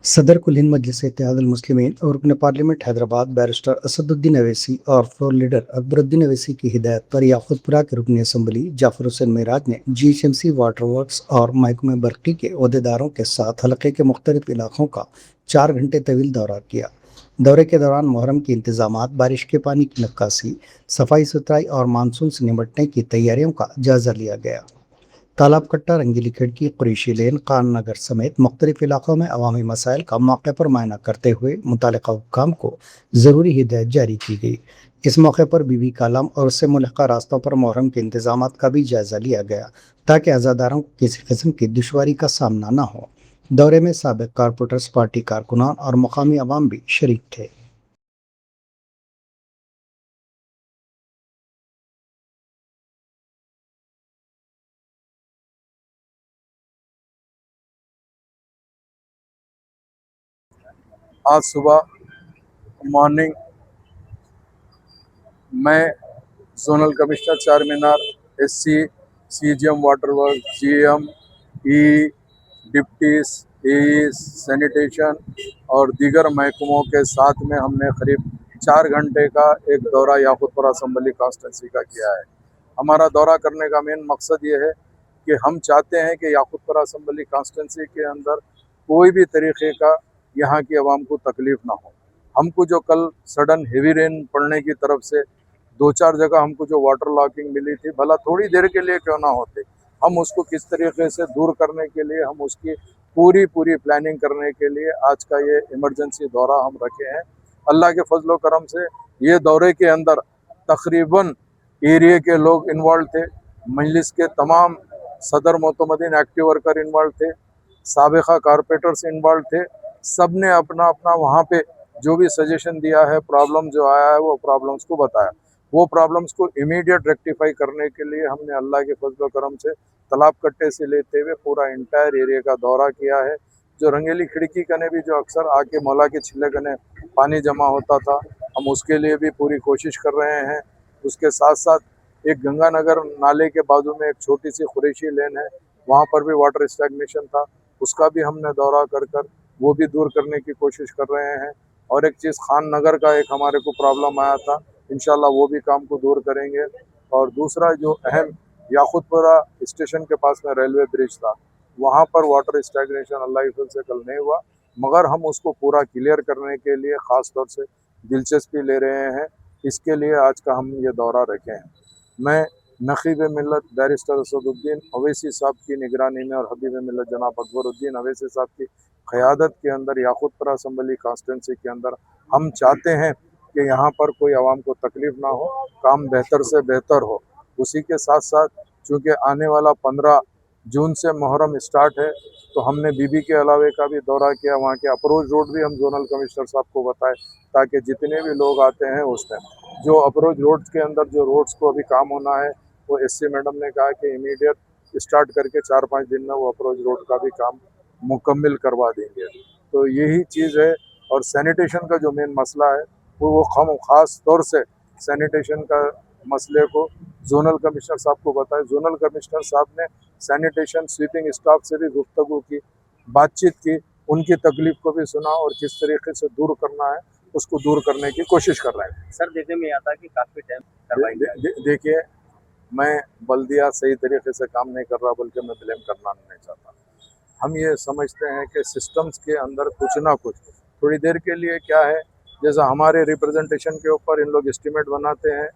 सदर कुल हिंद मजलिस इत्तेहादुल मुस्लिमीन और रुकन पार्लियामेंट हैदराबाद बैरिस्टर असदुद्दीन अवैसी और फ्लोर लीडर अकबरुद्दीन अवैसी की हिदायत पर याकूतपुरा के रुकन असम्बली जाफर हुसैन मेराज ने जीएचएमसी वाटर वर्क्स और महकमे बरकी के अहदेदारों के साथ हलके के मुख्तलिफ इलाकों का 4 घंटे तवील दौरा किया। दौरे के दौरान मुहर्रम के इंतजामात, बारिश के पानी की निकासी, सफाई सुथराई और मानसून से निपटने की तैयारियों का जायजा लिया गया। तालाब कट्टा, रंगीली खिड़की, कुरैशी लेन, खान नगर समेत मुख्तलिफ इलाकों में अवामी मसाइल का मौके पर मुआयना करते हुए मुतल्लिका हुक्काम को ज़रूरी हिदायत जारी की गई। इस मौके पर बीबी कालम और उससे मुल्हिका रास्तों पर मुहर्रम के इंतजामात का भी जायजा लिया गया ताकि अज़ादारों को किसी किस्म की दुश्वारी का सामना न हो। दौरे में साबिक कारपोरेटर्स, पार्टी कारकुनान और मुकामी अवाम भी शरीक थे। आज सुबह मॉर्निंग मैं zonal commissioner Charminar, SC, CGM water work, GM, ई, डिप्टीज, ई, सैनिटेशन और दीगर महकमों के साथ में हमने करीब 4 घंटे का एक दौरा याकूतपुरा असम्बली कॉन्स्टिट्यूंसी का किया है। हमारा दौरा करने का मेन मकसद ये है कि हम चाहते हैं कि याकूतपुरा असम्बली कॉन्स्टिट्यूंसी के अंदर कोई भी तरीके का यहाँ की आवाम को तकलीफ ना हो। हमको जो कल सडन हेवी रेन पड़ने की तरफ से 2-4 जगह हमको जो वाटर लॉकिंग मिली थी, भला थोड़ी देर के लिए क्यों ना होते, हम उसको किस तरीके से दूर करने के लिए हम उसकी पूरी पूरी प्लानिंग करने के लिए आज का ये इमरजेंसी दौरा हम रखे हैं। अल्लाह के फजलो करम से ये दौरे के अंदर तकरीबन एरिया के लोग इन्वॉल्व थे, मजलिस के तमाम सदर मोतमदीन एक्टिव वर्कर इन्वॉल्व थे, साबिका कारपोरेटर्स इन्वॉल्व थे। सब ने अपना अपना वहाँ पे जो भी सजेशन दिया है, प्रॉब्लम जो आया है वो प्रॉब्लम्स को बताया। वो प्रॉब्लम्स को इमीडिएट रेक्टिफाई करने के लिए हमने अल्लाह के फजल करम से तालाब कट्टे से लेते हुए पूरा इंटायर एरिया का दौरा किया है। जो रंगीली खिड़की कने भी जो अक्सर आके मौला के छिले कने पानी जमा होता था, हम उसके लिए भी पूरी कोशिश कर रहे हैं। उसके साथ साथ एक गंगानगर नाले के बाजू में एक छोटी सी कुरैशी लेन है, वहाँ पर भी वाटर स्टैग्नेशन था, उसका भी हमने दौरा कर कर वो भी दूर करने की कोशिश कर रहे हैं। और एक चीज़ खान नगर का एक हमारे को प्रॉब्लम आया था, इंशाल्लाह वो भी काम को दूर करेंगे। और दूसरा जो अहम याकूतपुरा स्टेशन के पास में रेलवे ब्रिज था, वहाँ पर वाटर स्टैग्नेशन अल्लाह के फजल से कल नहीं हुआ, मगर हम उसको पूरा क्लियर करने के लिए ख़ास तौर से दिलचस्पी ले रहे हैं। इसके लिए आज का हम ये दौरा रखे हैं। मैं नकीब मिल्लत बैरिस्टर असदुद्दीन अवैसी साहब की निगरानी में और हबीब मिल्लत जनाब अकबरुद्दीन अवैसी साहब की क़यादत के अंदर याकूतपुरा असम्बली कॉन्स्टिट्यूंसी के अंदर हम चाहते हैं कि यहाँ पर कोई आवाम को तकलीफ़ ना हो, काम बेहतर से बेहतर हो। उसी के साथ साथ चूँकि आने वाला 15 जून से मुहर्रम स्टार्ट है, तो हमने बीबी के अलावे का भी दौरा किया। वहाँ के अप्रोच रोड भी हम जोनल कमिश्नर साहब को बताए ताकि जितने भी लोग आते हैं उस टाइम जो अप्रोच रोड के अंदर जो रोड्स को अभी काम होना है, वो एससी मैडम ने कहा कि इमीडिएट स्टार्ट करके 4-5 दिन में वो अप्रोच रोड का भी काम मुकम्मल करवा देंगे। तो यही चीज़ है। और सैनिटेशन का जो मेन मसला है वो हम ख़ास तौर से सैनिटेशन का मसले को जोनल कमिश्नर साहब को बताए। जोनल कमिश्नर साहब ने सैनिटेशन स्वीपिंग स्टाफ से भी गुफ्तगू की, बातचीत की, उनकी तकलीफ को भी सुना और किस तरीके से दूर करना है उसको दूर करने की कोशिश कर रहे हैं। सर देखने में आता है कि काफ़ी टाइम करवाएंगे। देखिए, मैं बल्दिया सही तरीके से काम नहीं कर रहा बल्कि मैं ब्लेम करना नहीं चाहता। हम ये समझते हैं कि सिस्टम्स के अंदर कुछ ना कुछ थोड़ी देर के लिए क्या है, जैसा हमारे रिप्रेजेंटेशन के ऊपर इन लोग एस्टिमेट बनाते हैं,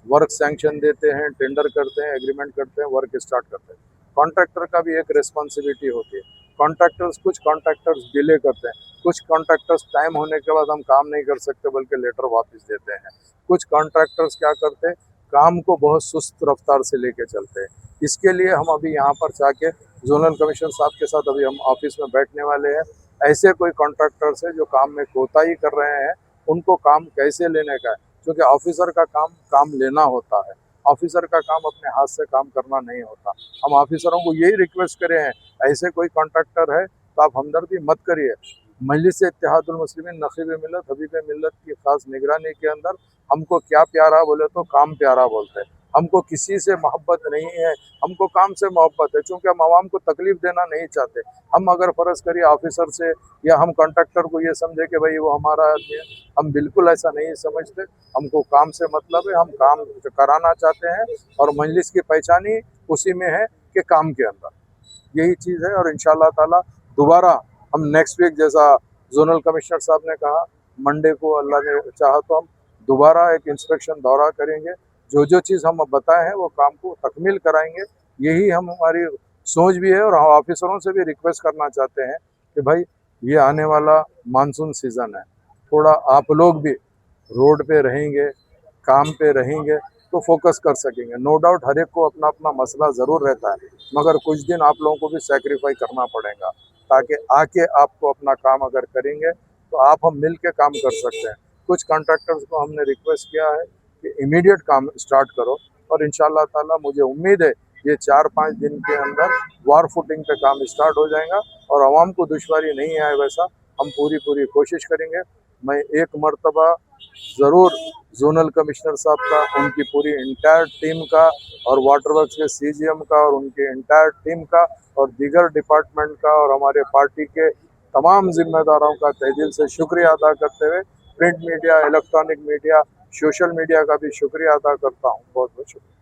वर्क सैंक्शन देते हैं, टेंडर करते हैं, एग्रीमेंट करते हैं, वर्क स्टार्ट करते हैं। कॉन्ट्रैक्टर का भी एक रिस्पॉन्सिबिलिटी होती है। कुछ कॉन्ट्रैक्टर्स डिले करते हैं, कुछ कॉन्ट्रैक्टर्स टाइम होने के बाद हम काम नहीं कर सकते बल्कि लेटर वापस देते हैं। कुछ कॉन्ट्रैक्टर्स क्या करते हैं, काम को बहुत सुस्त रफ्तार से लेके चलते हैं। इसके लिए हम अभी यहाँ पर जाके जोनल कमिश्नर साहब के साथ अभी हम ऑफिस में बैठने वाले हैं। ऐसे कोई कॉन्ट्रैक्टर्स है जो काम में कोताही कर रहे हैं, उनको काम कैसे लेने का है, क्योंकि ऑफिसर का काम काम लेना होता है, ऑफिसर का काम अपने हाथ से काम करना नहीं होता। हम ऑफिसरों को यही रिक्वेस्ट करे हैं, ऐसे कोई कॉन्ट्रैक्टर है तो आप हमदर्दी मत करिए। मजलिस इत्तेहादुल मुस्लिमीन नकीब मिल्लत हबीब मिल्लत की खास निगरानी के अंदर हमको क्या प्यारा बोले तो काम प्यारा बोलते हैं। हमको किसी से मोहब्बत नहीं है, हमको काम से मोहब्बत है, क्योंकि हम आवाम को तकलीफ देना नहीं चाहते। हम अगर फर्ज करिए ऑफिसर से या हम कॉन्ट्रैक्टर को ये समझे कि भाई वो हमारा आदमी है, हम बिल्कुल ऐसा नहीं समझते। हमको काम से मतलब है, हम काम कराना चाहते हैं और मजलिस की पहचान ही उसी में है कि काम के अंदर यही चीज़ है। और इंशाल्लाह ताला दोबारा हम नेक्स्ट वीक, जैसा जोनल कमिश्नर साहब ने कहा, मंडे को अल्लाह ने चाहा तो हम दोबारा एक इंस्पेक्शन दौरा करेंगे। जो जो चीज़ हम बताए हैं वो काम को तकमील कराएंगे। यही हम हमारी सोच भी है और हम ऑफिसरों से भी रिक्वेस्ट करना चाहते हैं कि भाई ये आने वाला मानसून सीज़न है, थोड़ा आप लोग भी रोड पे रहेंगे, काम पे रहेंगे तो फोकस कर सकेंगे। नो डाउट हर एक को अपना अपना मसला ज़रूर रहता है, मगर कुछ दिन आप लोगों को भी सेक्रीफाई करना पड़ेगा, ताकि आके आपको अपना काम अगर करेंगे तो आप हम मिल के काम कर सकते हैं। कुछ कॉन्ट्रैक्टर्स को हमने रिक्वेस्ट किया है कि इमीडिएट काम स्टार्ट करो, और इंशाल्लाह ताला मुझे उम्मीद है ये 4-5 दिन के अंदर वार फुटिंग पे काम स्टार्ट हो जाएगा और आवाम को दुश्वारी नहीं आए, वैसा हम पूरी कोशिश करेंगे। मैं एक मर्तबा ज़रूर जोनल कमिश्नर साहब का, उनकी पूरी इंटायर टीम का और वाटर वर्क्स के सीजीएम का और उनके इंटायर टीम का और दीगर डिपार्टमेंट का और हमारे पार्टी के तमाम जिम्मेदारों का तहे दिल से शुक्रिया अदा करते हुए print media, electronic media, social media का भी शुक्रिया अदा करता हूँ। बहुत बहुत शुक्रिया।